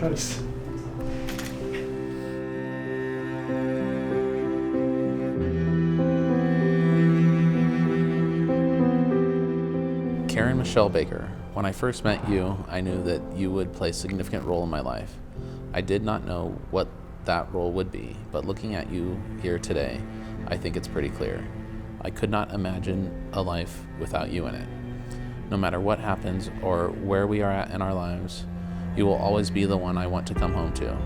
Nice. Karen Michelle Baker, when I first met you, I knew that you would play a significant role in my life. I did not know what that role would be, but looking at you here today, I think it's pretty clear. I could not imagine a life without you in it. No matter what happens or where we are at in our lives, you will always be the one I want to come home to.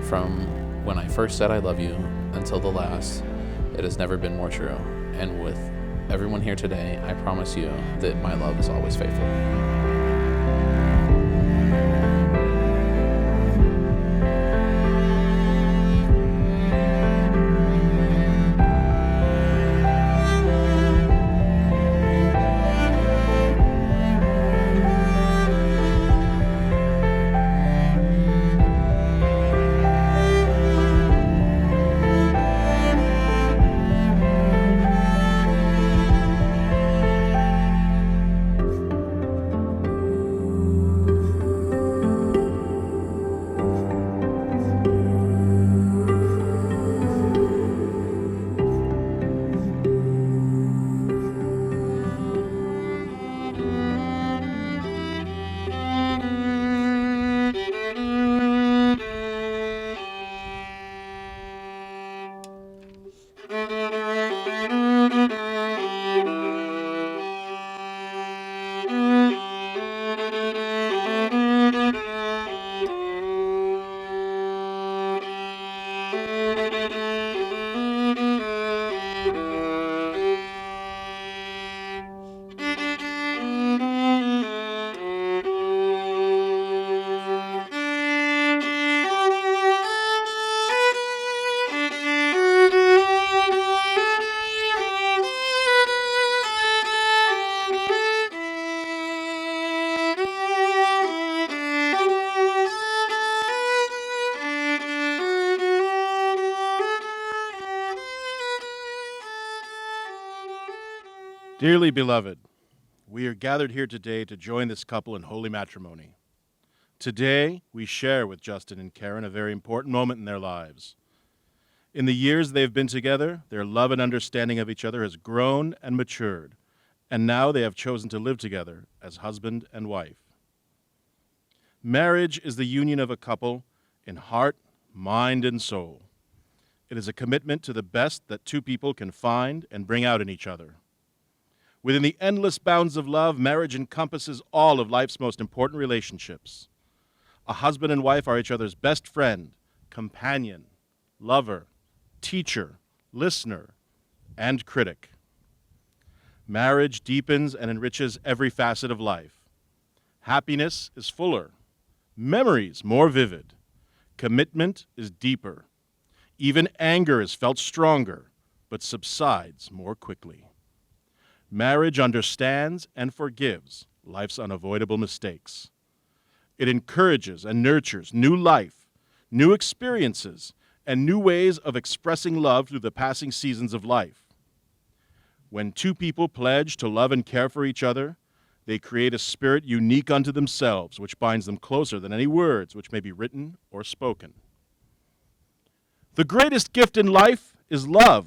From when I first said I love you until the last, it has never been more true. And with everyone here today, I promise you that my love is always faithful. Dearly beloved, we are gathered here today to join this couple in holy matrimony. Today, we share with Justin and Karen a very important moment in their lives. In the years they've been together, their love and understanding of each other has grown and matured, and now they have chosen to live together as husband and wife. Marriage is the union of a couple in heart, mind, and soul. It is a commitment to the best that two people can find and bring out in each other. Within the endless bounds of love, marriage encompasses all of life's most important relationships. A husband and wife are each other's best friend, companion, lover, teacher, listener, and critic. Marriage deepens and enriches every facet of life. Happiness is fuller, memories more vivid, commitment is deeper. Even anger is felt stronger, but subsides more quickly. Marriage understands and forgives life's unavoidable mistakes. It encourages and nurtures new life, new experiences, and new ways of expressing love through the passing seasons of life. When two people pledge to love and care for each other, they create a spirit unique unto themselves, which binds them closer than any words which may be written or spoken. The greatest gift in life is love.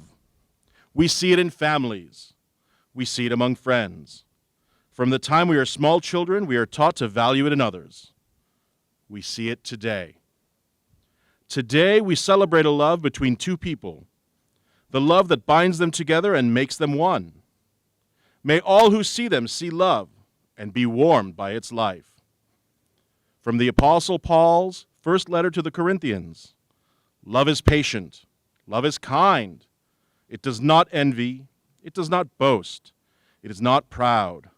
We see it in families. We see it among friends. From the time we are small children, we are taught to value it in others. We see it today. Today, we celebrate a love between two people, the love that binds them together and makes them one. May all who see them see love and be warmed by its life. From the Apostle Paul's first letter to the Corinthians, love is patient, love is kind. It does not envy. It does not boast. It is not proud.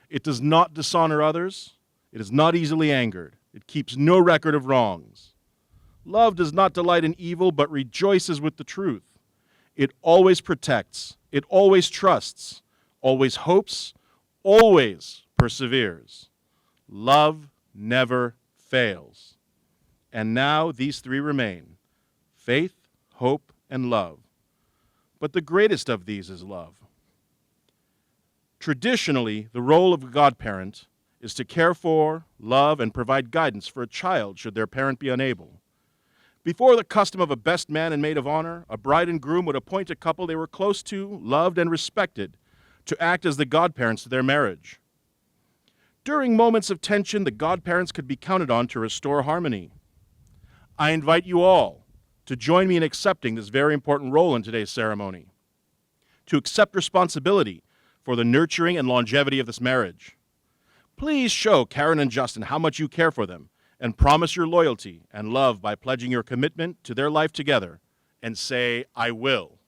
It does not dishonor others. It is not easily angered. It keeps no record of wrongs. Love does not delight in evil, but rejoices with the truth. It always protects. It always trusts. Always hopes. Always perseveres. Love never fails. And now these three remain: faith, hope, and love. But the greatest of these is love. Traditionally, the role of a godparent is to care for, love, and provide guidance for a child should their parent be unable. Before the custom of a best man and maid of honor, a bride and groom would appoint a couple they were close to, loved, and respected to act as the godparents to their marriage. During moments of tension, the godparents could be counted on to restore harmony. I invite you all to join me in accepting this very important role in today's ceremony, to accept responsibility for the nurturing and longevity of this marriage. Please show Karen and Justin how much you care for them and promise your loyalty and love by pledging your commitment to their life together and say, I will.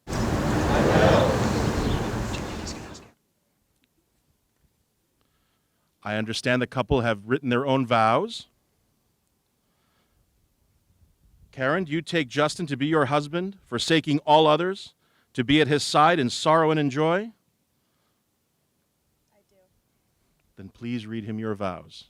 I understand the couple have written their own vows. Karen, do you take Justin to be your husband, forsaking all others, to be at his side in sorrow and in joy? I do. Then please read him your vows.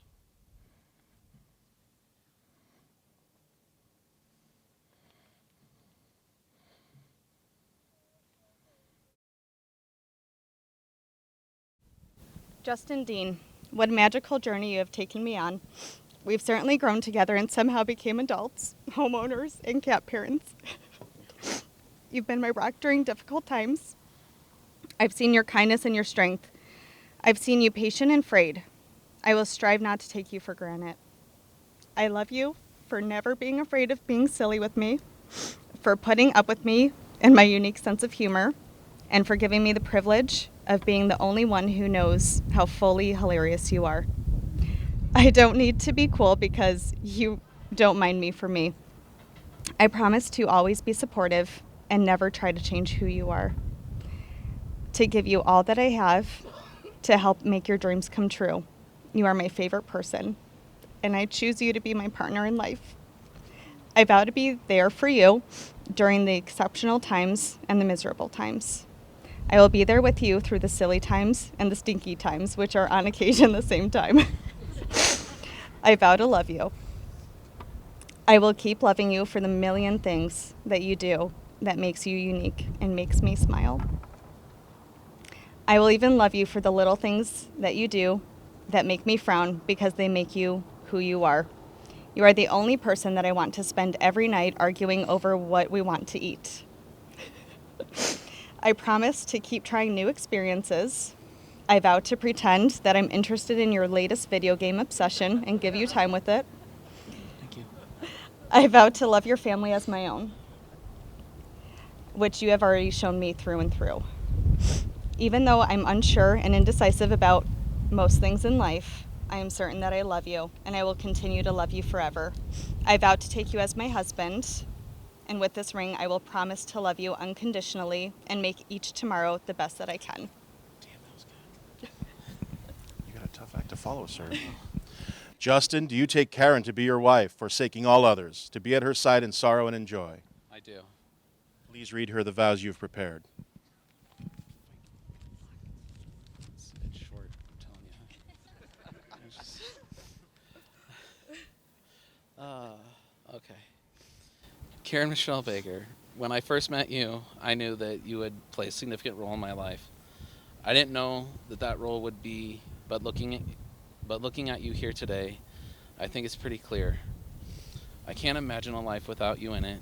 Justin Dean, what a magical journey you have taken me on. We've certainly grown together and somehow became adults, homeowners, and cat parents. You've been my rock during difficult times. I've seen your kindness and your strength. I've seen you patient and frayed. I will strive not to take you for granted. I love you for never being afraid of being silly with me, for putting up with me and my unique sense of humor, and for giving me the privilege of being the only one who knows how fully hilarious you are. I don't need to be cool because you don't mind me for me. I promise to always be supportive and never try to change who you are. To give you all that I have to help make your dreams come true. You are my favorite person, and I choose you to be my partner in life. I vow to be there for you during the exceptional times and the miserable times. I will be there with you through the silly times and the stinky times, which are on occasion the same time. I vow to love you. I will keep loving you for the million things that you do that makes you unique and makes me smile. I will even love you for the little things that you do that make me frown because they make you who you are. You are the only person that I want to spend every night arguing over what we want to eat. I promise to keep trying new experiences. I vow to pretend that I'm interested in your latest video game obsession and give you time with it. Thank you. I vow to love your family as my own, which you have already shown me through and through. Even though I'm unsure and indecisive about most things in life, I am certain that I love you, and I will continue to love you forever. I vow to take you as my husband, and with this ring, I will promise to love you unconditionally and make each tomorrow the best that I can. Damn, that was good. You got a tough act to follow, sir. Justin, do you take Karen to be your wife, forsaking all others, to be at her side in sorrow and in joy? I do. Please read her the vows you've prepared. It's short, I'm telling you. It's just- okay. Karen Michelle Baker, when I first met you, I knew that you would play a significant role in my life. I didn't know that that role would be, but looking at you here today, I think it's pretty clear. I can't imagine a life without you in it,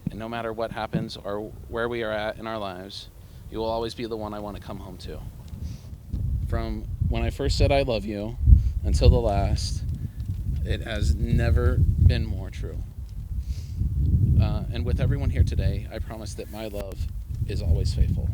and no matter what happens or where we are at in our lives, you will always be the one I want to come home to. From when I first said I love you until the last, it has never been more true. And with everyone here today, I promise that my love is always faithful.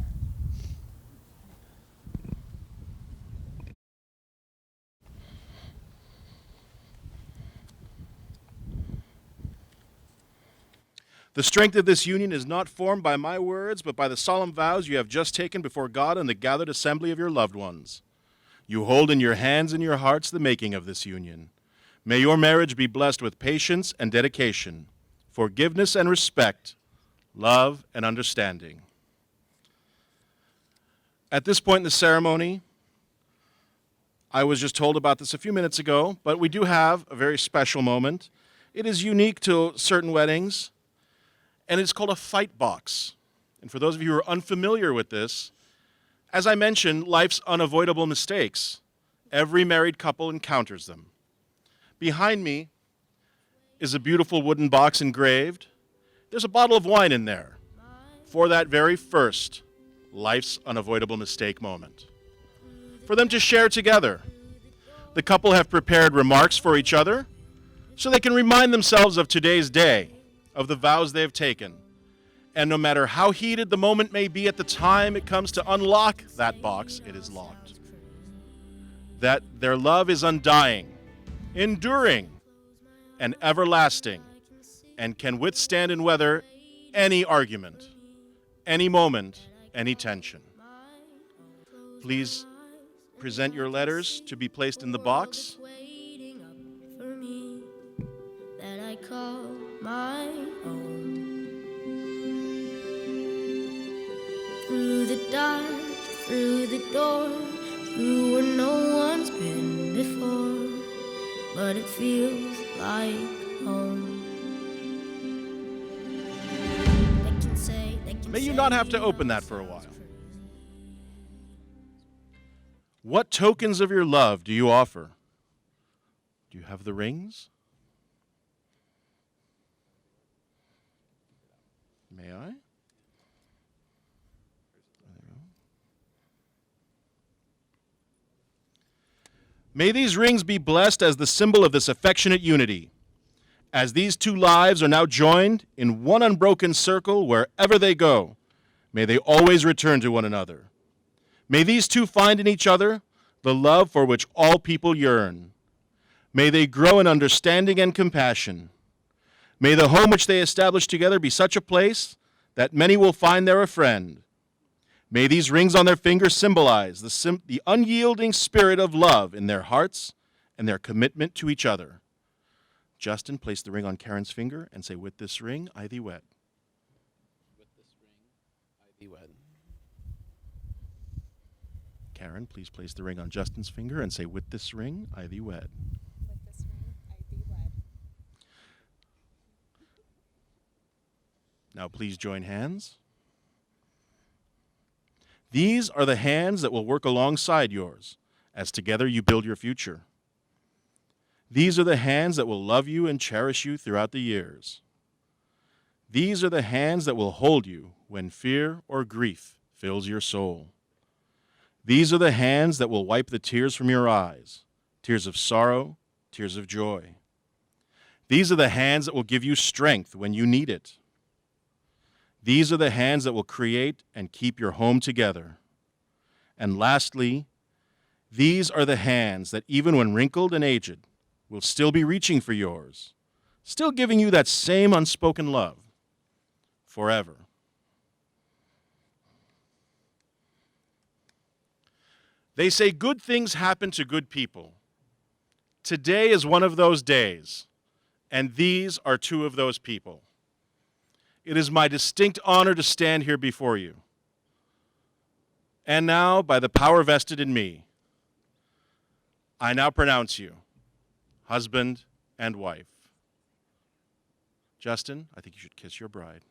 The strength of this union is not formed by my words, but by the solemn vows you have just taken before God and the gathered assembly of your loved ones. You hold in your hands and your hearts the making of this union. May your marriage be blessed with patience and dedication, forgiveness and respect, love and understanding. At this point in the ceremony, I was just told about this a few minutes ago, but we do have a very special moment. It is unique to certain weddings, and it's called a fight box. And for those of you who are unfamiliar with this, as I mentioned, life's unavoidable mistakes Every married couple encounters them. Behind me is a beautiful wooden box engraved. There's a bottle of wine in there for that very first life's unavoidable mistake moment. For them to share together. The couple have prepared remarks for each other so they can remind themselves of today's day, of the vows they have taken. And no matter how heated the moment may be at the time it comes to unlock that box, it is locked. That their love is undying, enduring, and everlasting, and can withstand and weather any argument, any moment, any tension. Please present your letters to be placed in the box. Waiting up for me that I call my own. Through the dark, through the door, through where no one's been before, but it feels like home. May you not have to open that for a while. What tokens of your love do you offer? Do you have the rings? May I? May these rings be blessed as the symbol of this affectionate unity. As these two lives are now joined in one unbroken circle wherever they go, may they always return to one another. May these two find in each other the love for which all people yearn. May they grow in understanding and compassion. May the home which they establish together be such a place that many will find there a friend. May these rings on their fingers symbolize the unyielding spirit of love in their hearts and their commitment to each other. Justin, place the ring on Karen's finger and say, "With this ring, I thee wed." With this ring, I thee wed. Karen, please place the ring on Justin's finger and say, "With this ring, I thee wed." With this ring, I thee wed. Now please join hands. These are the hands that will work alongside yours as together you build your future. These are the hands that will love you and cherish you throughout the years. These are the hands that will hold you when fear or grief fills your soul. These are the hands that will wipe the tears from your eyes, tears of sorrow, tears of joy. These are the hands that will give you strength when you need it. These are the hands that will create and keep your home together. And lastly, these are the hands that even when wrinkled and aged, will still be reaching for yours, still giving you that same unspoken love forever. They say good things happen to good people. Today is one of those days, and these are two of those people. It is my distinct honor to stand here before you. And now, by the power vested in me, I now pronounce you husband and wife. Justin, I think you should kiss your bride.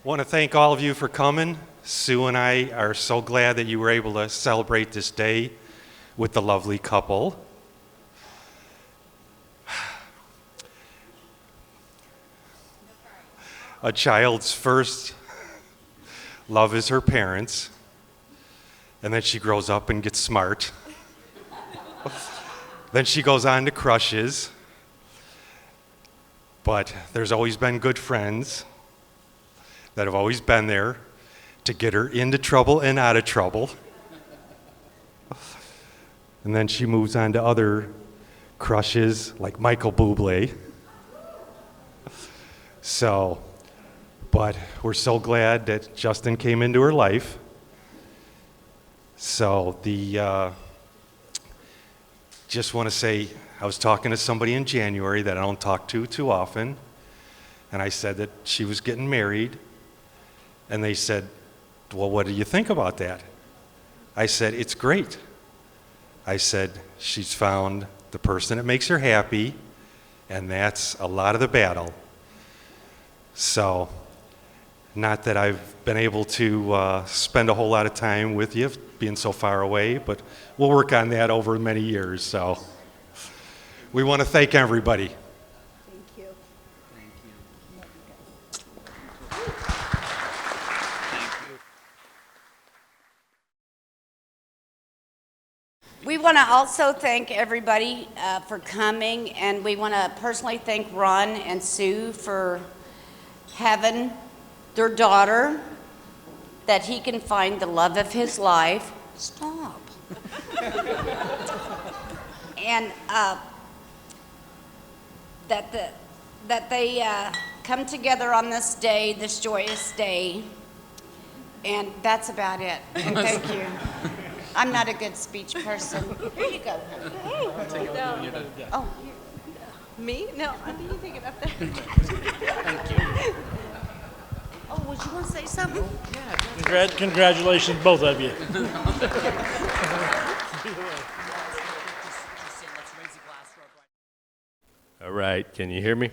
Want to thank all of you for coming. Sue and I are so glad that you were able to celebrate this day with the lovely couple. A child's first love is her parents, and then she grows up and gets smart. Then she goes on to crushes, but there's always been good friends that have always been there to get her into trouble and out of trouble. And then she moves on to other crushes like Michael Bublé. So, but we're so glad that Justin came into her life. So just want to say, I was talking to somebody in January that I don't talk to too often, and I said that she was getting married, and they said, well, what do you think about that? I said, it's great. I said, she's found the person that makes her happy, and that's a lot of the battle. So, not that I've been able to spend a whole lot of time with you, being so far away, but we'll work on that over many years. So, we want to thank everybody. Thank you. We want to also thank everybody for coming, and we want to personally thank Ron and Sue for having their daughter, that he can find the love of his life. Stop. And that they come together on this day, this joyous day, and that's about it. And thank you. I'm not a good speech person. Here you go. Oh, me? No, I think you take it up there. Thank you. Oh, would you want to say something? Congratulations, both of you. All right, can you hear me?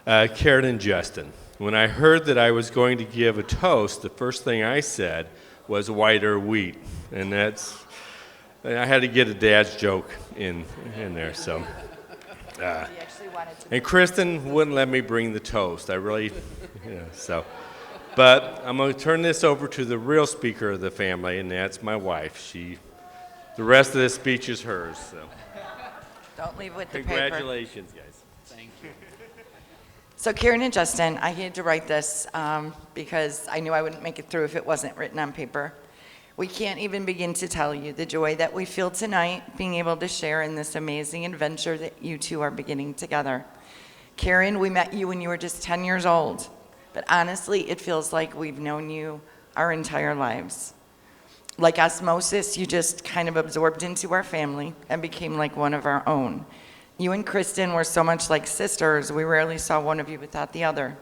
Karen and Justin, when I heard that I was going to give a toast, the first thing I said was whiter wheat, and I had to get a dad's joke in there, so. And Kristen wouldn't let me bring the toast. I really, so. But I'm going to turn this over to the real speaker of the family, and that's my wife. The rest of this speech is hers. So. Don't leave with the paper. Congratulations, guys. Thank you. So Karen and Justin, I had to write this because I knew I wouldn't make it through if it wasn't written on paper. We can't even begin to tell you the joy that we feel tonight being able to share in this amazing adventure that you two are beginning together. Karen, we met you when you were just 10 years old, but honestly, it feels like we've known you our entire lives. Like osmosis, you just kind of absorbed into our family and became like one of our own. You and Kristen were so much like sisters, we rarely saw one of you without the other.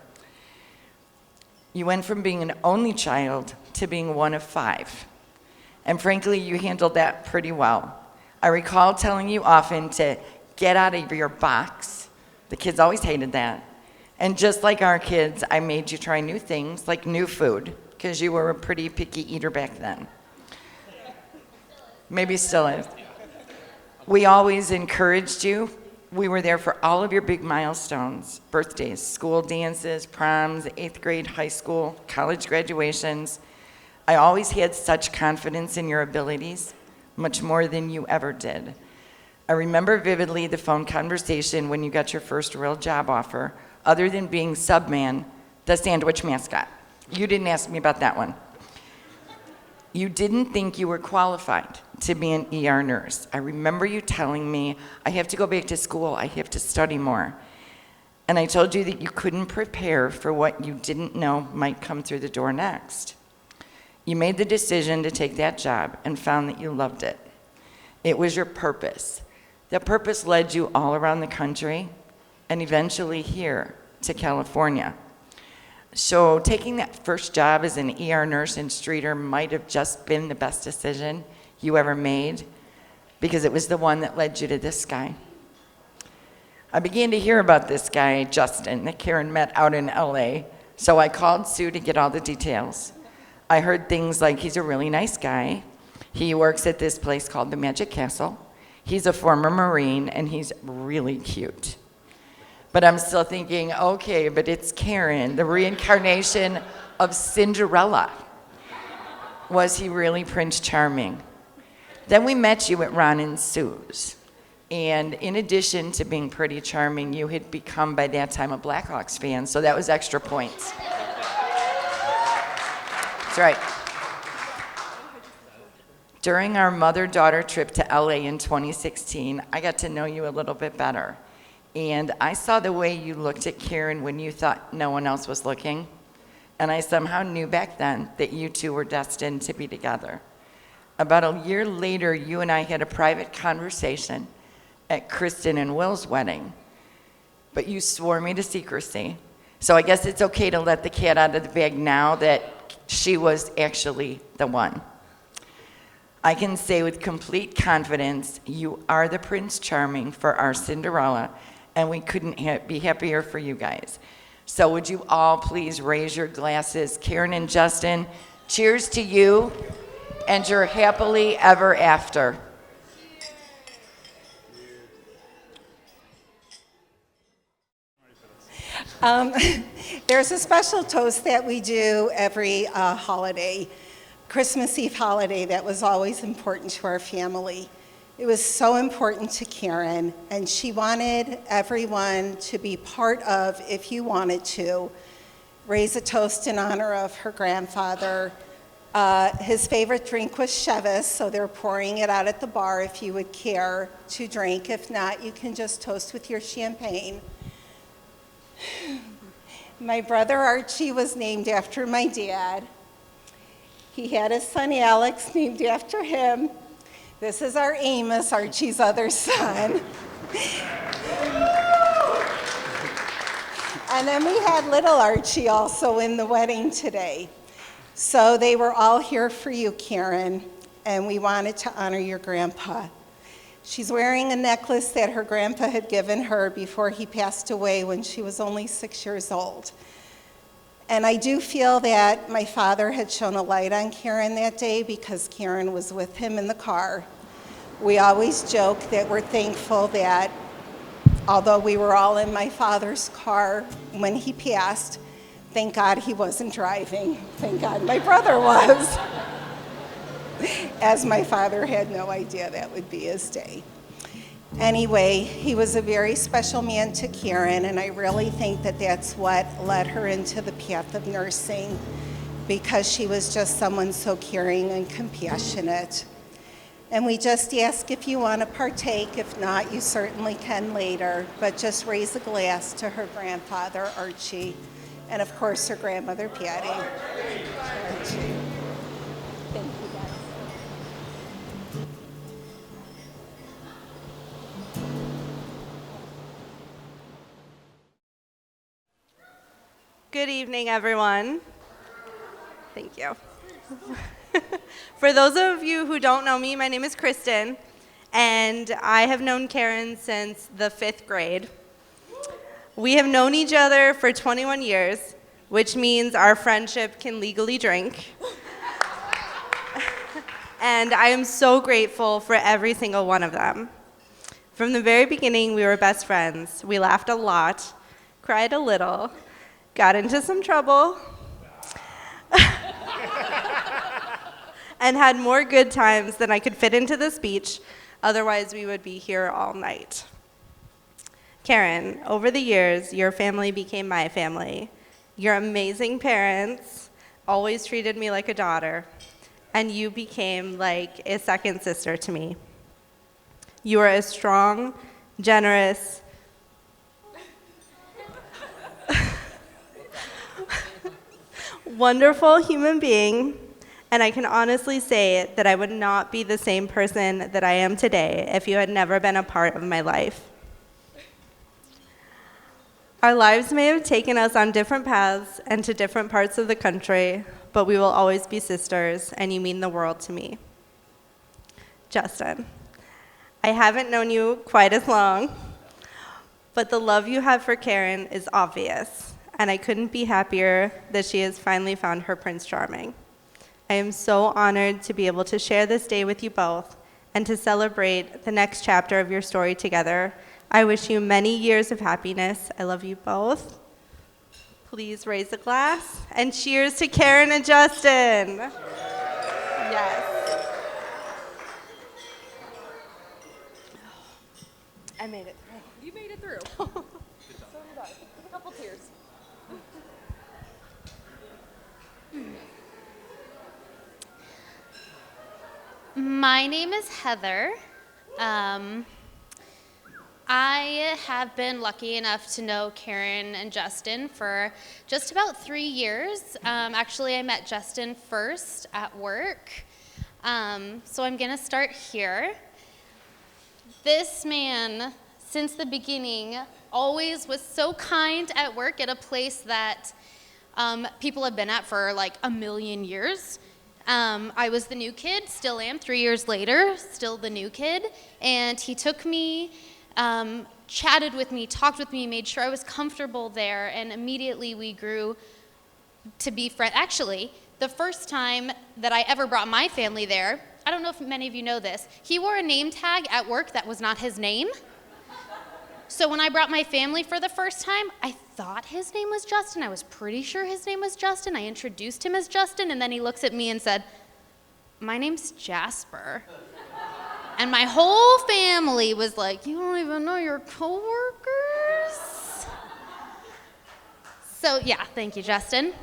You went from being an only child to being one of 5. And frankly, you handled that pretty well. I recall telling you often to get out of your box. The kids always hated that. And just like our kids, I made you try new things, like new food, because you were a pretty picky eater back then. Maybe still is. We always encouraged you. We were there for all of your big milestones, birthdays, school dances, proms, 8th grade, high school, college graduations. I always had such confidence in your abilities, much more than you ever did. I remember vividly the phone conversation when you got your first real job offer, other than being subman, the sandwich mascot. You didn't ask me about that one. You didn't think you were qualified to be an ER nurse. I remember you telling me, I have to go back to school, I have to study more. And I told you that you couldn't prepare for what you didn't know might come through the door next. You made the decision to take that job and found that you loved it. It was your purpose. That purpose led you all around the country and eventually here to California. So taking that first job as an ER nurse in Streator might have just been the best decision you ever made because it was the one that led you to this guy. I began to hear about this guy, Justin, that Karen met out in LA, so I called Sue to get all the details. I heard things like he's a really nice guy. He works at this place called the Magic Castle. He's a former Marine, and he's really cute. But I'm still thinking, okay, but it's Karen, the reincarnation of Cinderella. Was he really Prince Charming? Then we met you at Ron and Sue's. And in addition to being pretty charming, you had become by that time a Blackhawks fan, so that was extra points. That's right. During our mother-daughter trip to LA in 2016, I got to know you a little bit better. And I saw the way you looked at Karen when you thought no one else was looking. And I somehow knew back then that you two were destined to be together. About a year later, you and I had a private conversation at Kristen and Will's wedding. But you swore me to secrecy. So I guess it's okay to let the cat out of the bag now that she was actually the one. I can say with complete confidence, you are the Prince Charming for our Cinderella, and we couldn't be happier for you guys. So would you all please raise your glasses? Karen and Justin, cheers to you and your happily ever after. There's a special toast that we do every holiday, Christmas Eve holiday, that was always important to our family. It was so important to Karen, and she wanted everyone to be part of, if you wanted to, raise a toast in honor of her grandfather. His favorite drink was Chivas, so they're pouring it out at the bar if you would care to drink. If not, you can just toast with your champagne. My brother Archie was named after my dad. He had his son Alex named after him. This is our Amos, Archie's other son. And then we had little Archie also in the wedding today. So they were all here for you, Karen, and we wanted to honor your grandpa. She's wearing a necklace that her grandpa had given her before he passed away when she was only 6 years old. And I do feel that my father had shone a light on Karen that day because Karen was with him in the car. We always joke that we're thankful that although we were all in my father's car when he passed, thank God he wasn't driving. Thank God my brother was. As my father had no idea that would be his day. Anyway, he was a very special man to Karen, and I really think that that's what led her into the path of nursing, because she was just someone so caring and compassionate. And we just ask if you want to partake. If not, you certainly can later, but just raise a glass to her grandfather, Archie, and of course her grandmother, Patty. Archie. Thank you, guys. Good evening, everyone. Thank you. For those of you who don't know me, my name is Kristen, and I have known Karen since the 5th grade. We have known each other for 21 years, which means our friendship can legally drink. And I am so grateful for every single one of them. From the very beginning, we were best friends. We laughed a lot, cried a little, got into some trouble, and had more good times than I could fit into the speech. Otherwise, we would be here all night. Karen, over the years, your family became my family. Your amazing parents always treated me like a daughter, and you became like a second sister to me. You are a strong, generous, wonderful human being, and I can honestly say that I would not be the same person that I am today if you had never been a part of my life. Our lives may have taken us on different paths and to different parts of the country, but we will always be sisters, and you mean the world to me. Justin, I haven't known you quite as long, But the love you have for Karen is obvious, and I couldn't be happier that she has finally found her Prince Charming. I am so honored to be able to share this day with you both and to celebrate the next chapter of your story together. I wish you many years of happiness. I love you both. Please raise a glass and cheers to Karen and Justin. Yes. I made it through. You made it through. So did I. A couple tears. My name is Heather. I have been lucky enough to know Karen and Justin for just about 3 years. Actually, I met Justin first at work. So I'm going to start here. This man, since the beginning, always was so kind at work at a place that people have been at for like a million years. I was the new kid, still am 3 years later, still the new kid. And he took me, chatted with me, talked with me, made sure I was comfortable there, and immediately we grew to be friends. Actually, the first time that I ever brought my family there, I don't know if many of you know this, he wore a name tag at work that was not his name. So when I brought my family for the first time, I thought his name was Justin. I was pretty sure his name was Justin. I introduced him as Justin, and then he looks at me and said, "My name's Jasper." And my whole family was like, "You don't even know your coworkers?" So yeah, thank you, Justin.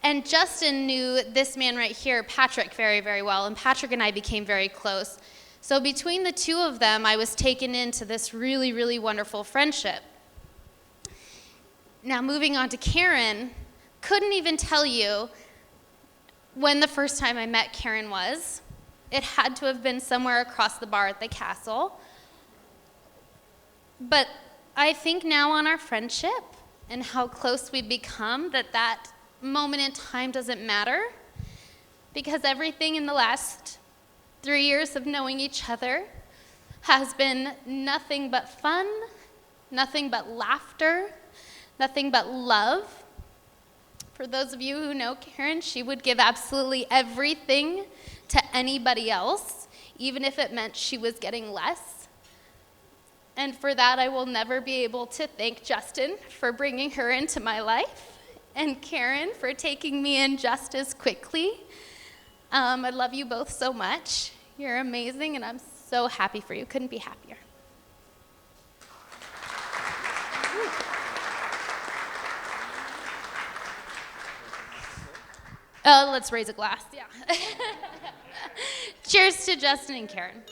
And Justin knew this man right here, Patrick, very, very well, and Patrick and I became very close. So between the two of them, I was taken into this really, really wonderful friendship. Now moving on to Karen, couldn't even tell you when the first time I met Karen was. It had to have been somewhere across the bar at the castle. But I think now on our friendship and how close we've become that moment in time doesn't matter, because everything in the last 3 years of knowing each other has been nothing but fun, nothing but laughter, nothing but love. For those of you who know Karen, she would give absolutely everything to anybody else, even if it meant she was getting less. And for that, I will never be able to thank Justin for bringing her into my life, and Karen for taking me in just as quickly. I love you both so much. You're amazing, and I'm so happy for you. Couldn't be happier. Let's raise a glass, yeah. Cheers to Justin and Karen.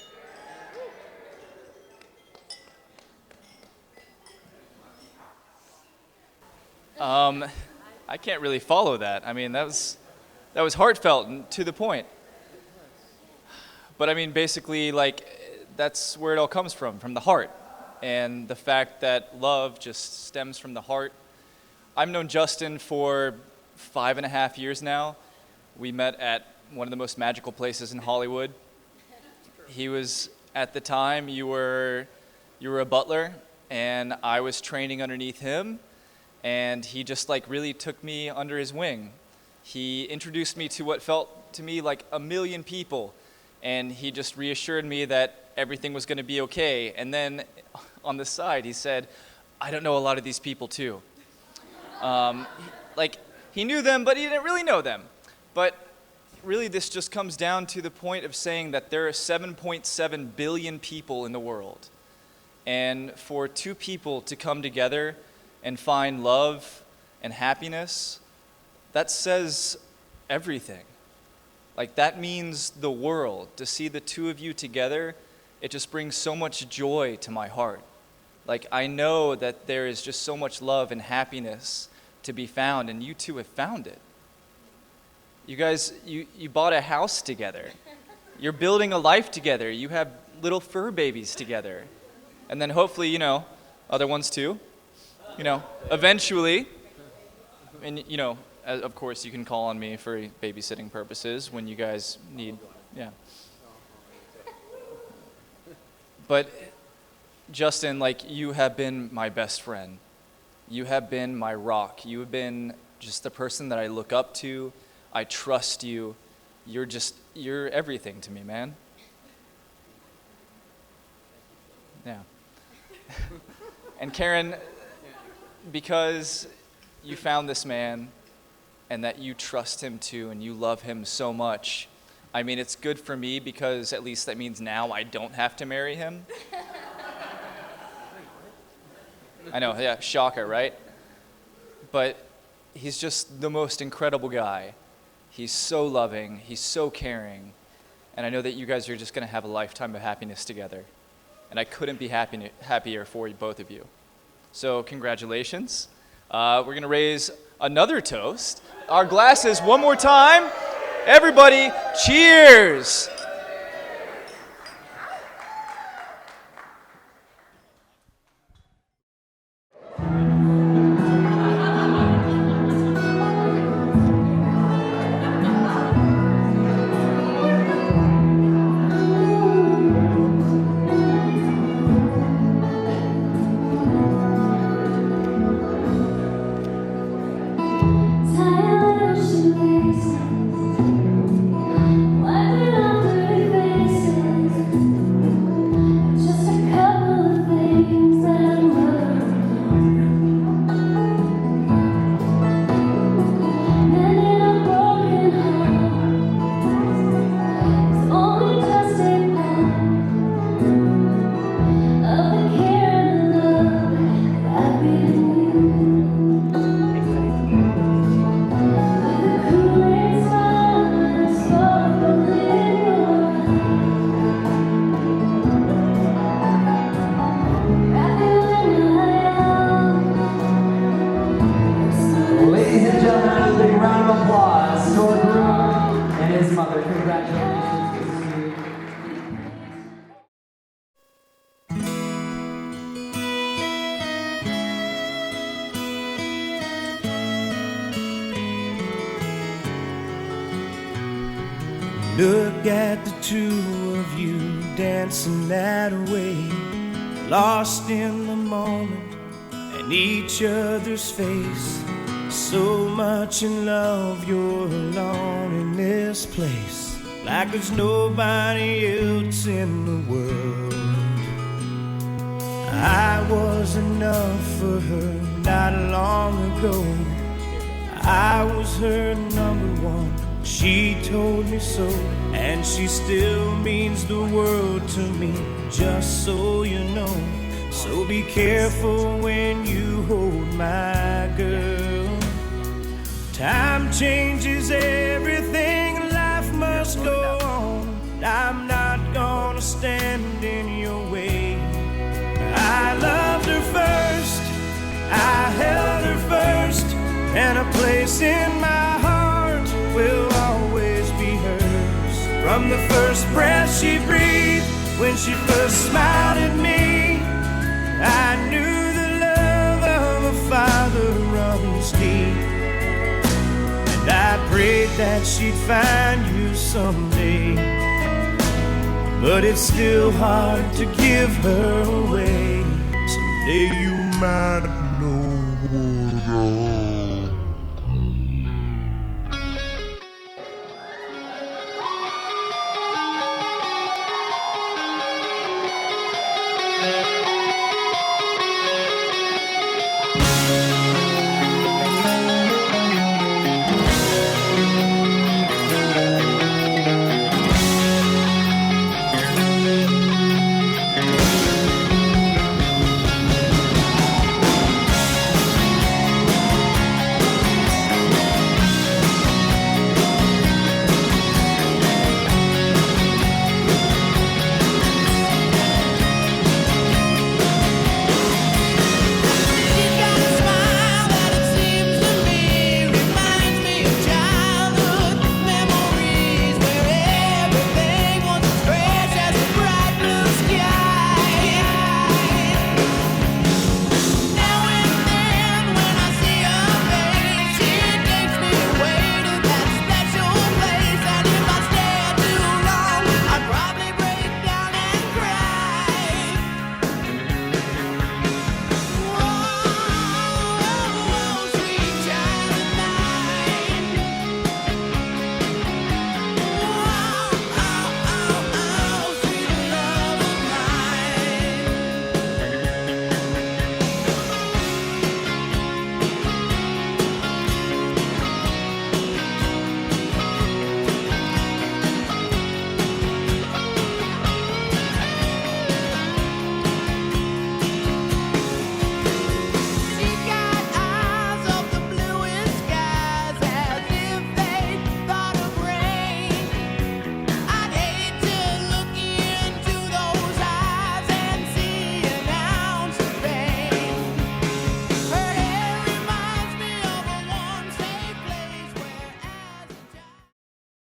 I can't really follow that. I mean, that was heartfelt and to the point. But I mean, basically, like, that's where it all comes from the heart. And the fact that love just stems from the heart. I've known Justin for 5.5 years now. We met at one of the most magical places in Hollywood. He was, at the time, you were a butler, and I was training underneath him, and he just like really took me under his wing. He introduced me to what felt to me like a million people, and he just reassured me that everything was going to be okay. And then on the side, he said, "I don't know a lot of these people too." Like, he knew them, but he didn't really know them. But really, this just comes down to the point of saying that there are 7.7 billion people in the world. And for two people to come together and find love and happiness, that says everything. Like, that means the world. To see the two of you together, it just brings so much joy to my heart. Like, I know that there is just so much love and happiness to be found, and you two have found it. You guys, you bought a house together. You're building a life together. You have little fur babies together. And then hopefully, other ones too. Eventually, and of course you can call on me for babysitting purposes when you guys need, yeah. But Justin, like, you have been my best friend. You have been my rock. You have been just the person that I look up to. I trust you. You're everything to me, man. Yeah. And Karen, because you found this man and that you trust him too and you love him so much, I mean, it's good for me because at least that means now I don't have to marry him. I know, yeah, shocker, right? But he's just the most incredible guy. He's so loving, he's so caring, and I know that you guys are just going to have a lifetime of happiness together. And I couldn't be happier for you, both of you. So congratulations. We're going to raise another toast. Our glasses one more time. Everybody, cheers. Look at the two of you dancing that way, lost in the moment and each other's face. So much in love, you're alone in this place, like there's nobody else in the world. I was enough for her not long ago. I was her number one. She told me so, and she still means the world to me, just so you know. So be careful when you hold my girl. Time changes everything, life must go on. I'm not gonna stand in your way. I loved her first, I held her first, and a place in my heart will always be hers. From the first breath she breathed, when she first smiled at me, I knew the love of a father runs deep. And I prayed that she'd find you someday, but it's still hard to give her away. Someday you might know.